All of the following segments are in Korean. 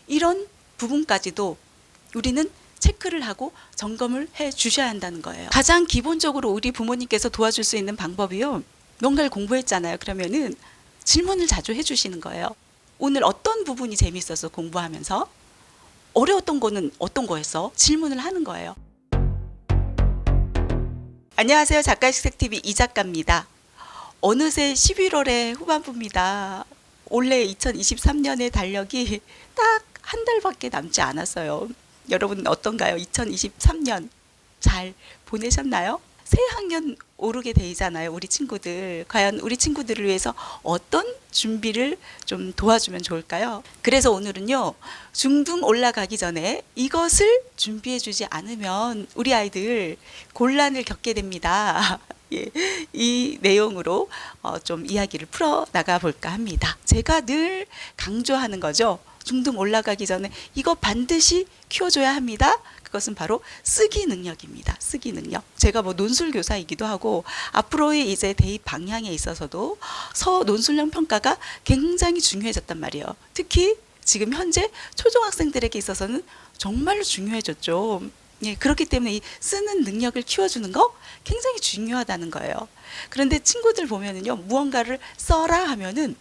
이런 부분까지도 우리는 체크를 하고 점검을 해 주셔야 한다는 거예요. 가장 기본적으로 우리 부모님께서 도와줄 수 있는 방법이요. 뭔가를 공부했잖아요. 그러면은 질문을 자주 해 주시는 거예요. 오늘 어떤 부분이 재밌어서 공부하면서? 어려웠던 거는 어떤 거였어? 질문을 하는 거예요. 안녕하세요. 작가식색TV 이작가입니다. 어느새 11월의 후반부입니다. 올해 2023년의 달력이 딱 한 달밖에 남지 않았어요. 여러분 어떤가요? 2023년 잘 보내셨나요? 새 학년 오르게 되잖아요. 우리 친구들. 과연 우리 친구들을 위해서 어떤 준비를 좀 도와주면 좋을까요? 그래서 오늘은요. 중등 올라가기 전에 이것을 준비해 주지 않으면 우리 아이들 곤란을 겪게 됩니다. 예, 이 내용으로 좀 이야기를 풀어 나가 볼까 합니다. 제가 늘 강조하는 거죠. 중등 올라가기 전에 이거 반드시 키워줘야 합니다. 그것은 바로 쓰기 능력입니다. 쓰기 능력. 제가 뭐 논술 교사이기도 하고 앞으로의 이제 대입 방향에 있어서도 논술형 평가가 굉장히 중요해졌단 말이에요. 특히 지금 현재 초등학생들에게 있어서는 정말로 중요해졌죠. 예, 그렇기 때문에 이 쓰는 능력을 키워주는 거 굉장히 중요하다는 거예요. 그런데 친구들 보면은요, 무언가를 써라 하면은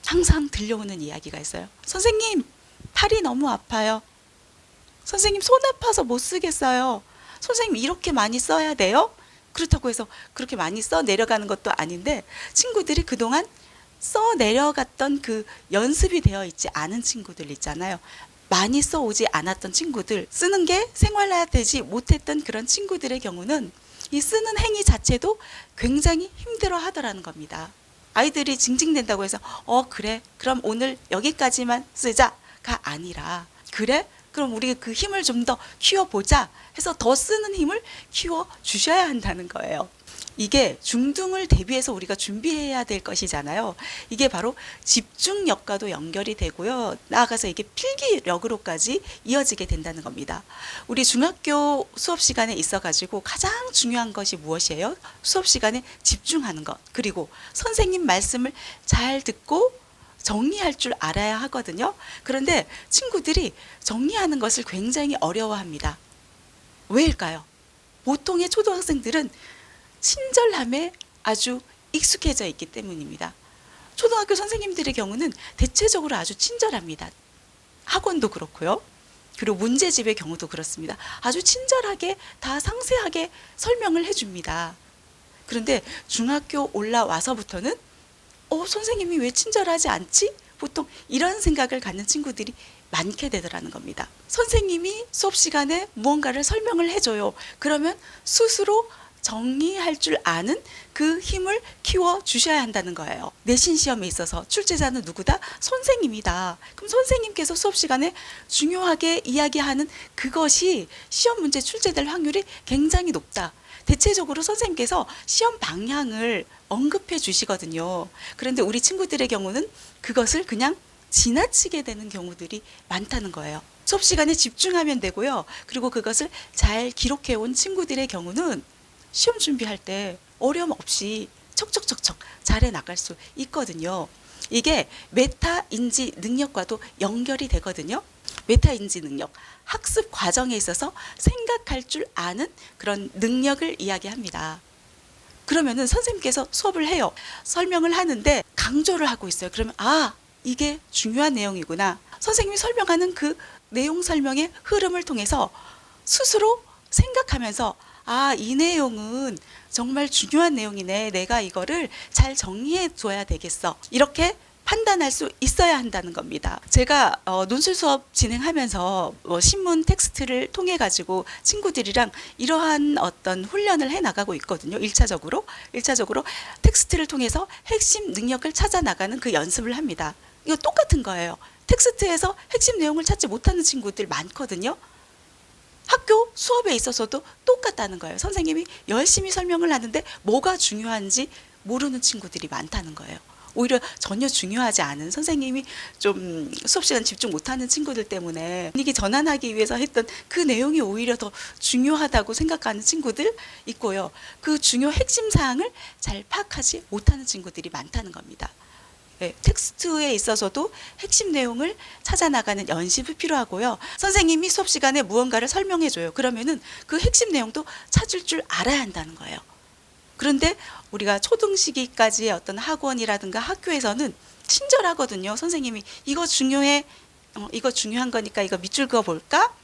항상 들려오는 이야기가 있어요. 선생님, 팔이 너무 아파요. 선생님, 손 아파서 못 쓰겠어요. 선생님, 이렇게 많이 써야 돼요? 그렇다고 해서 그렇게 많이 써 내려가는 것도 아닌데 친구들이 그동안 써 내려갔던 그 연습이 되어 있지 않은 친구들 있잖아요. 많이 써오지 않았던 친구들, 쓰는 게 생활화되지 못했던 그런 친구들의 경우는 이 쓰는 행위 자체도 굉장히 힘들어 하더라는 겁니다. 아이들이 징징댄다고 해서 그래 그럼 오늘 여기까지만 쓰자가 아니라 그래 그럼 우리 그 힘을 좀 더 키워보자 해서 더 쓰는 힘을 키워 주셔야 한다는 거예요. 이게 중등을 대비해서 우리가 준비해야 될 것이잖아요. 이게 바로 집중력과도 연결이 되고요. 나아가서 이게 필기력으로까지 이어지게 된다는 겁니다. 우리 중학교 수업 시간에 있어가지고 가장 중요한 것이 무엇이에요? 수업 시간에 집중하는 것. 그리고 선생님 말씀을 잘 듣고 정리할 줄 알아야 하거든요. 그런데 친구들이 정리하는 것을 굉장히 어려워합니다. 왜일까요? 보통의 초등학생들은 친절함에 아주 익숙해져 있기 때문입니다. 초등학교 선생님들의 경우는 대체적으로 아주 친절합니다. 학원도 그렇고요. 그리고 문제집의 경우도 그렇습니다. 아주 친절하게 다 상세하게 설명을 해줍니다. 그런데 중학교 올라와서부터는 선생님이 왜 친절하지 않지? 보통 이런 생각을 갖는 친구들이 많게 되더라는 겁니다. 선생님이 수업 시간에 무언가를 설명을 해줘요. 그러면 스스로 정리할 줄 아는 그 힘을 키워 주셔야 한다는 거예요. 내신 시험에 있어서 출제자는 누구다? 선생님이다. 그럼 선생님께서 수업 시간에 중요하게 이야기하는 그것이 시험 문제 출제될 확률이 굉장히 높다. 대체적으로 선생님께서 시험 방향을 언급해 주시거든요. 그런데 우리 친구들의 경우는 그것을 그냥 지나치게 되는 경우들이 많다는 거예요. 수업 시간에 집중하면 되고요. 그리고 그것을 잘 기록해 온 친구들의 경우는 시험 준비할 때 어려움 없이 척척척척 잘해 나갈 수 있거든요. 이게 메타 인지 능력과도 연결이 되거든요. 메타 인지 능력, 학습 과정에 있어서 생각할 줄 아는 그런 능력을 이야기합니다. 그러면은 선생님께서 수업을 해요. 설명을 하는데 강조를 하고 있어요. 그러면 이게 중요한 내용이구나. 선생님이 설명하는 그 내용 설명의 흐름을 통해서 스스로 생각하면서 이 내용은 정말 중요한 내용이네. 내가 이거를 잘 정리해 둬야 되겠어. 이렇게 판단할 수 있어야 한다는 겁니다. 제가 논술 수업 진행하면서 신문 텍스트를 통해 가지고 친구들이랑 이러한 어떤 훈련을 해 나가고 있거든요. 1차적으로 텍스트를 통해서 핵심 능력을 찾아 나가는 그 연습을 합니다. 이거 똑같은 거예요. 텍스트에서 핵심 내용을 찾지 못하는 친구들 많거든요. 학교 수업에 있어서도 똑같다는 거예요. 선생님이 열심히 설명을 하는데 뭐가 중요한지 모르는 친구들이 많다는 거예요. 오히려 전혀 중요하지 않은 선생님이 좀 수업 시간 집중 못하는 친구들 때문에 분위기 전환하기 위해서 했던 그 내용이 오히려 더 중요하다고 생각하는 친구들 있고요. 그 중요 핵심 사항을 잘 파악하지 못하는 친구들이 많다는 겁니다. 텍스트에 있어서도 핵심 내용을 찾아 나가는 연습이 필요하고요. 선생님이 수업 시간에 무언가를 설명해 줘요. 그러면은 그 핵심 내용도 찾을 줄 알아야 한다는 거예요. 그런데 우리가 초등시기까지의 어떤 학원이라든가 학교에서는 친절하거든요. 선생님이 이거 중요해, 이거 중요한 거니까 이거 밑줄 그어 볼까?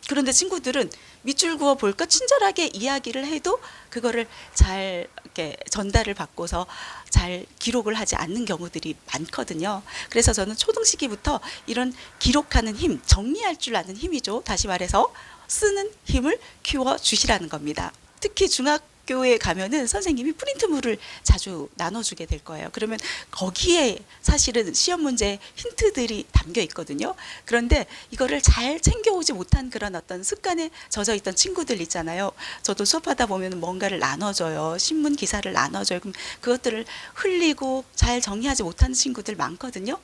그런데 친구들은 밑줄 그어 볼까 친절하게 이야기를 해도 그거를 잘 이렇게 전달을 받고서 잘 기록을 하지 않는 경우들이 많거든요. 그래서 저는 초등시기부터 이런 기록하는 힘, 정리할 줄 아는 힘이죠. 다시 말해서 쓰는 힘을 키워 주시라는 겁니다. 특히 중학교에 가면은 선생님이 프린트물을 자주 나눠주게 될 거예요. 그러면 거기에 사실은 시험 문제 힌트들이 담겨 있거든요. 그런데 이거를 잘 챙겨오지 못한 그런 어떤 습관에 젖어 있던 친구들 있잖아요. 저도 수업하다 보면 뭔가를 나눠줘요. 신문 기사를 나눠줘요. 그럼 그것들을 흘리고 잘 정리하지 못하는 친구들 많거든요.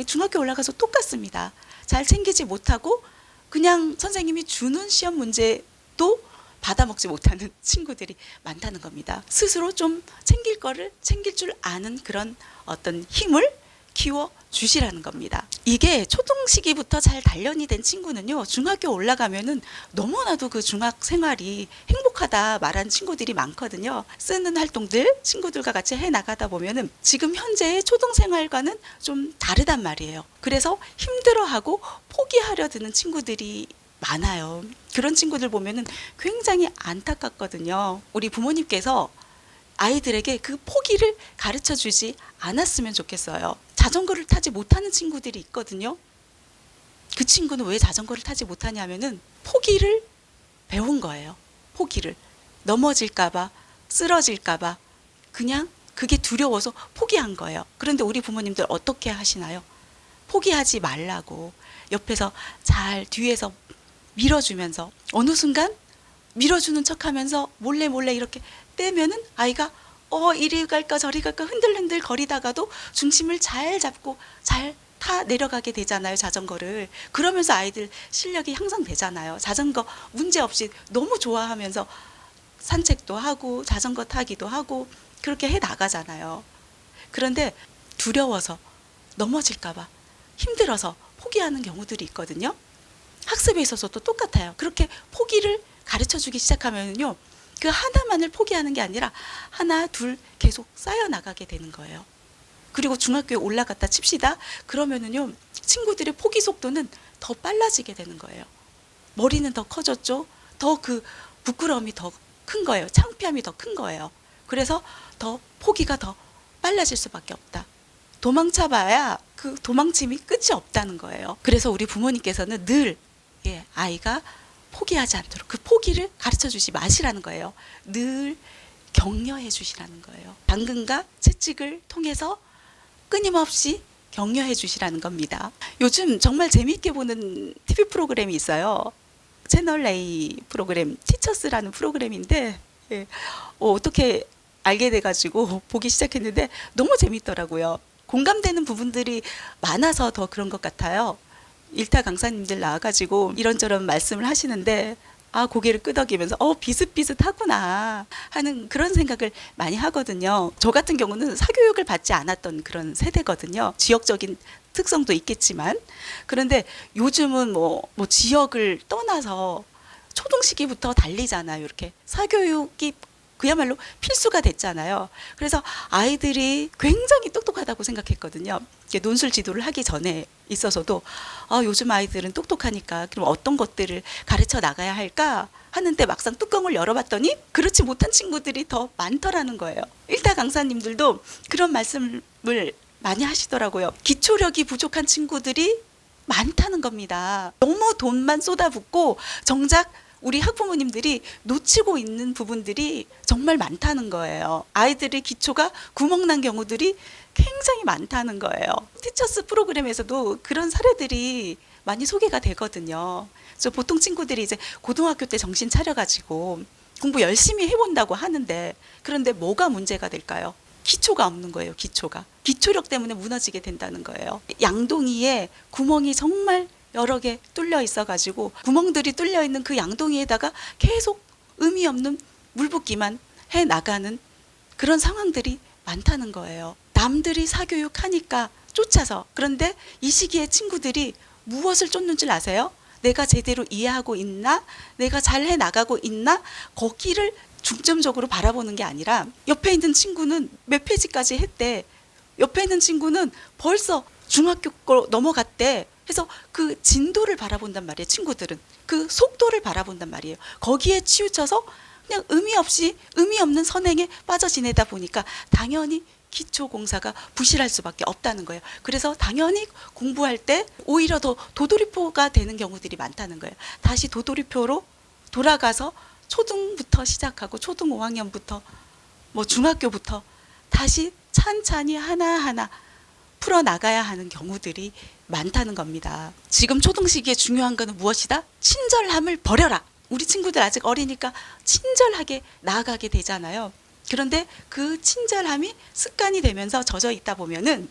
중학교 올라가서 똑같습니다. 잘 챙기지 못하고 그냥 선생님이 주는 시험 문제도 받아먹지 못하는 친구들이 많다는 겁니다. 스스로 좀 챙길 거를 챙길 줄 아는 그런 어떤 힘을 키워 주시라는 겁니다. 이게 초등 시기부터 잘 단련이 된 친구는요, 중학교 올라가면은 너무나도 그 중학 생활이 행복하다 말하는 친구들이 많거든요. 쓰는 활동들 친구들과 같이 해 나가다 보면은 지금 현재의 초등 생활과는 좀 다르단 말이에요. 그래서 힘들어하고 포기하려 드는 친구들이 많아요. 그런 친구들 보면은 굉장히 안타깝거든요. 우리 부모님께서 아이들에게 그 포기를 가르쳐 주지 않았으면 좋겠어요. 자전거를 타지 못하는 친구들이 있거든요. 그 친구는 왜 자전거를 타지 못하냐면은 포기를 배운 거예요. 포기를. 넘어질까봐, 쓰러질까봐 그냥 그게 두려워서 포기한 거예요. 그런데 우리 부모님들 어떻게 하시나요? 포기하지 말라고 옆에서 잘 뒤에서 밀어주면서 어느 순간 밀어주는 척하면서 몰래 이렇게 떼면은 아이가 이리 갈까 저리 갈까 흔들흔들 거리다가도 중심을 잘 잡고 잘 타 내려가게 되잖아요, 자전거를. 그러면서 아이들 실력이 향상되잖아요. 자전거 문제없이 너무 좋아하면서 산책도 하고 자전거 타기도 하고 그렇게 해 나가잖아요. 그런데 두려워서 넘어질까봐 힘들어서 포기하는 경우들이 있거든요. 학습에 있어서도 똑같아요. 그렇게 포기를 가르쳐 주기 시작하면요, 그 하나만을 포기하는 게 아니라 하나, 둘 계속 쌓여 나가게 되는 거예요. 그리고 중학교에 올라갔다 칩시다. 그러면은요, 친구들의 포기 속도는 더 빨라지게 되는 거예요. 머리는 더 커졌죠. 더 그 부끄러움이 더 큰 거예요. 창피함이 더 큰 거예요. 그래서 더 포기가 더 빨라질 수밖에 없다. 도망쳐봐야 그 도망침이 끝이 없다는 거예요. 그래서 우리 부모님께서는 늘 아이가 포기하지 않도록 그 포기를 가르쳐 주지 마시라는 거예요. 늘 격려해 주시라는 거예요. 당근과 채찍을 통해서 끊임없이 격려해 주시라는 겁니다. 요즘 정말 재미있게 보는 TV 프로그램이 있어요. 채널 A 프로그램 티처스라는 프로그램인데 어떻게 알게 돼가지고 보기 시작했는데 너무 재밌더라고요. 공감되는 부분들이 많아서 더 그런 것 같아요. 일타 강사님들 나와가지고 이런저런 말씀을 하시는데 고개를 끄덕이면서 비슷비슷하구나 하는 그런 생각을 많이 하거든요. 저 같은 경우는 사교육을 받지 않았던 그런 세대거든요. 지역적인 특성도 있겠지만, 그런데 요즘은 뭐 지역을 떠나서 초등 시기부터 달리잖아요. 이렇게 사교육이 그야말로 필수가 됐잖아요. 그래서 아이들이 굉장히 똑똑하다고 생각했거든요. 논술 지도를 하기 전에 있어서도 요즘 아이들은 똑똑하니까 그럼 어떤 것들을 가르쳐 나가야 할까 하는데 막상 뚜껑을 열어봤더니 그렇지 못한 친구들이 더 많더라는 거예요. 일타 강사님들도 그런 말씀을 많이 하시더라고요. 기초력이 부족한 친구들이 많다는 겁니다. 너무 돈만 쏟아붓고 정작 우리 학부모님들이 놓치고 있는 부분들이 정말 많다는 거예요. 아이들의 기초가 구멍난 경우들이 굉장히 많다는 거예요. 티처스 프로그램에서도 그런 사례들이 많이 소개가 되거든요. 그래서 보통 친구들이 이제 고등학교 때 정신 차려가지고 공부 열심히 해본다고 하는데, 그런데 뭐가 문제가 될까요? 기초가 없는 거예요. 기초력 때문에 무너지게 된다는 거예요. 양동이에 구멍이 정말 여러 개 뚫려 있어가지고 구멍들이 뚫려 있는 그 양동이에다가 계속 의미 없는 물 붓기만 해 나가는 그런 상황들이 많다는 거예요. 남들이 사교육하니까 쫓아서. 그런데 이 시기에 친구들이 무엇을 쫓는 줄 아세요? 내가 제대로 이해하고 있나? 내가 잘 해나가고 있나? 거기를 중점적으로 바라보는 게 아니라 옆에 있는 친구는 몇 페이지까지 했대. 옆에 있는 친구는 벌써 중학교 거 넘어갔대. 해서 그 진도를 바라본단 말이에요. 친구들은 그 속도를 바라본단 말이에요. 거기에 치우쳐서 그냥 의미 없는 선행에 빠져 지내다 보니까 당연히 기초공사가 부실할 수밖에 없다는 거예요. 그래서 당연히 공부할 때 오히려 더 도돌이표가 되는 경우들이 많다는 거예요. 다시 도돌이표로 돌아가서 초등부터 시작하고 초등 5학년부터 뭐 중학교부터 다시 찬찬히 하나하나 풀어나가야 하는 경우들이 많다는 겁니다. 지금 초등 시기에 중요한 거는 무엇이다? 친절함을 버려라. 우리 친구들 아직 어리니까 친절하게 나아가게 되잖아요. 그런데 그 친절함이 습관이 되면서 젖어 있다 보면은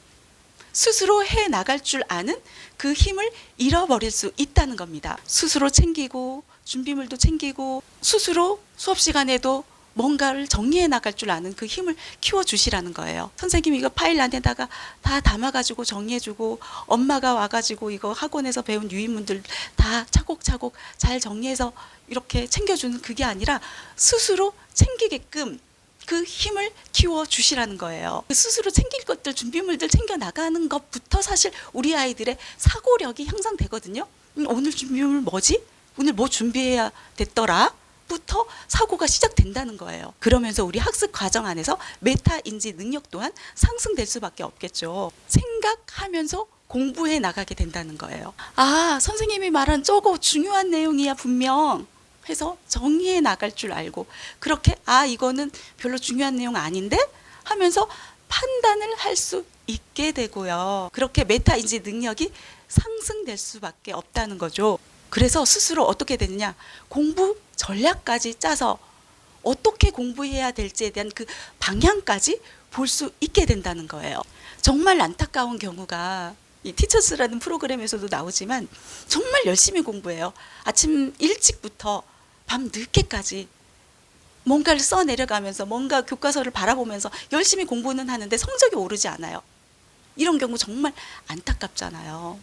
스스로 해 나갈 줄 아는 그 힘을 잃어버릴 수 있다는 겁니다. 스스로 챙기고 준비물도 챙기고 스스로 수업 시간에도 뭔가를 정리해 나갈 줄 아는 그 힘을 키워주시라는 거예요. 선생님이 이거 파일 안에다가 다 담아가지고 정리해주고 엄마가 와가지고 이거 학원에서 배운 유인문들 다 차곡차곡 잘 정리해서 이렇게 챙겨주는 그게 아니라 스스로 챙기게끔 그 힘을 키워주시라는 거예요. 스스로 챙길 것들, 준비물들 챙겨 나가는 것부터 사실 우리 아이들의 사고력이 향상되거든요. 오늘 준비물 뭐지? 오늘 뭐 준비해야 됐더라? 부터 사고가 시작된다는 거예요. 그러면서 우리 학습 과정 안에서 메타 인지 능력 또한 상승될 수밖에 없겠죠. 생각하면서 공부해 나가게 된다는 거예요. 아, 선생님이 말한 저거 중요한 내용이야 분명 해서 정리해 나갈 줄 알고 그렇게 아 이거는 별로 중요한 내용 아닌데 하면서 판단을 할 수 있게 되고요. 그렇게 메타 인지 능력이 상승될 수밖에 없다는 거죠. 그래서 스스로 어떻게 되느냐, 공부 전략까지 짜서 어떻게 공부해야 될지에 대한 그 방향까지 볼 수 있게 된다는 거예요. 정말 안타까운 경우가 이 티처스라는 프로그램에서도 나오지만 정말 열심히 공부해요. 아침 일찍부터 밤 늦게까지 뭔가를 써내려가면서 뭔가 교과서를 바라보면서 열심히 공부는 하는데 성적이 오르지 않아요. 이런 경우 정말 안타깝잖아요.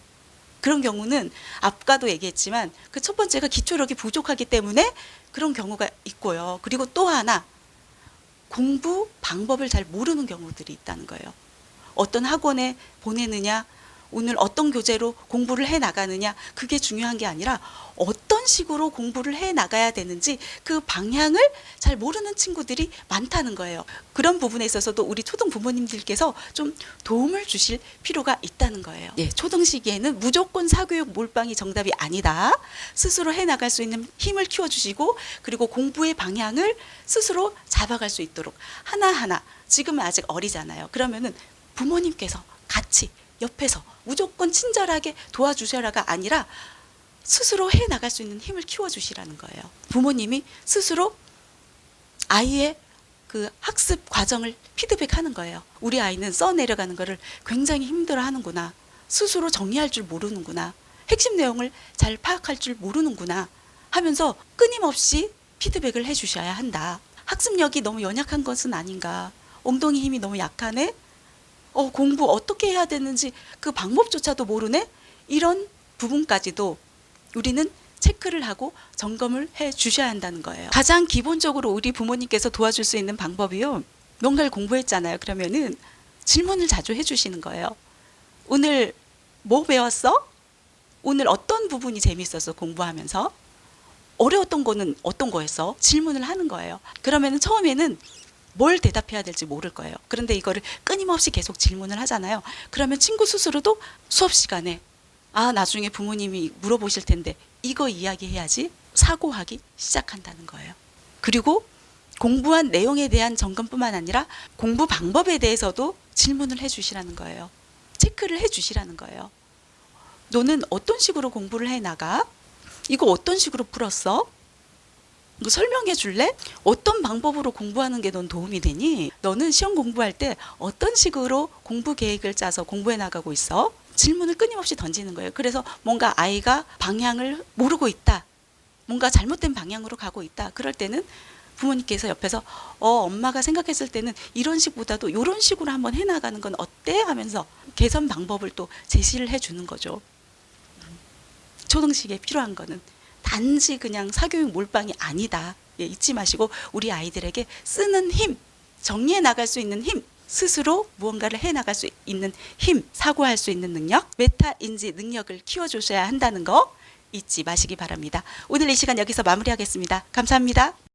그런 경우는 아까도 얘기했지만 그 첫 번째가 기초력이 부족하기 때문에 그런 경우가 있고요. 그리고 또 하나 공부 방법을 잘 모르는 경우들이 있다는 거예요. 어떤 학원에 보내느냐, 오늘 어떤 교재로 공부를 해 나가느냐, 그게 중요한 게 아니라 어떤 식으로 공부를 해 나가야 되는지 그 방향을 잘 모르는 친구들이 많다는 거예요. 그런 부분에 있어서도 우리 초등 부모님들께서 좀 도움을 주실 필요가 있다는 거예요. 예, 초등 시기에는 무조건 사교육 몰빵이 정답이 아니다. 스스로 해 나갈 수 있는 힘을 키워주시고 그리고 공부의 방향을 스스로 잡아갈 수 있도록 하나하나, 지금은 아직 어리잖아요. 그러면은 부모님께서 같이 옆에서 무조건 친절하게 도와주셔라가 아니라 스스로 해 나갈 수 있는 힘을 키워주시라는 거예요. 부모님이 스스로 아이의 그 학습 과정을 피드백하는 거예요. 우리 아이는 써내려가는 거를 굉장히 힘들어 하는구나. 스스로 정리할 줄 모르는구나. 핵심 내용을 잘 파악할 줄 모르는구나 하면서 끊임없이 피드백을 해주셔야 한다. 학습력이 너무 연약한 것은 아닌가. 엉덩이 힘이 너무 약하네. 공부 어떻게 해야 되는지 그 방법조차도 모르네. 이런 부분까지도 우리는 체크를 하고 점검을 해 주셔야 한다는 거예요. 가장 기본적으로 우리 부모님께서 도와줄 수 있는 방법이요. 뭔가를 공부했잖아요. 그러면은 질문을 자주 해 주시는 거예요. 오늘 뭐 배웠어? 오늘 어떤 부분이 재밌었어 공부하면서? 어려웠던 거는 어떤 거였어? 질문을 하는 거예요. 그러면은 처음에는 뭘 대답해야 될지 모를 거예요. 그런데 이거를 끊임없이 계속 질문을 하잖아요. 그러면 친구 스스로도 수업 시간에 나중에 부모님이 물어보실 텐데 이거 이야기해야지 사고하기 시작한다는 거예요. 그리고 공부한 내용에 대한 점검뿐만 아니라 공부 방법에 대해서도 질문을 해주시라는 거예요. 체크를 해주시라는 거예요. 너는 어떤 식으로 공부를 해나가? 이거 어떤 식으로 풀었어? 너 설명해 줄래? 어떤 방법으로 공부하는 게 넌 도움이 되니? 너는 시험 공부할 때 어떤 식으로 공부 계획을 짜서 공부해 나가고 있어? 질문을 끊임없이 던지는 거예요. 그래서 뭔가 아이가 방향을 모르고 있다. 뭔가 잘못된 방향으로 가고 있다. 그럴 때는 부모님께서 옆에서 엄마가 생각했을 때는 이런 식보다도 이런 식으로 한번 해나가는 건 어때? 하면서 개선 방법을 또 제시를 해주는 거죠. 초등식에 필요한 거는 단지 그냥 사교육 몰빵이 아니다. 예, 잊지 마시고 우리 아이들에게 쓰는 힘, 정리해 나갈 수 있는 힘, 스스로 무언가를 해 나갈 수 있는 힘, 사고할 수 있는 능력, 메타 인지 능력을 키워주셔야 한다는 거 잊지 마시기 바랍니다. 오늘 이 시간 여기서 마무리하겠습니다. 감사합니다.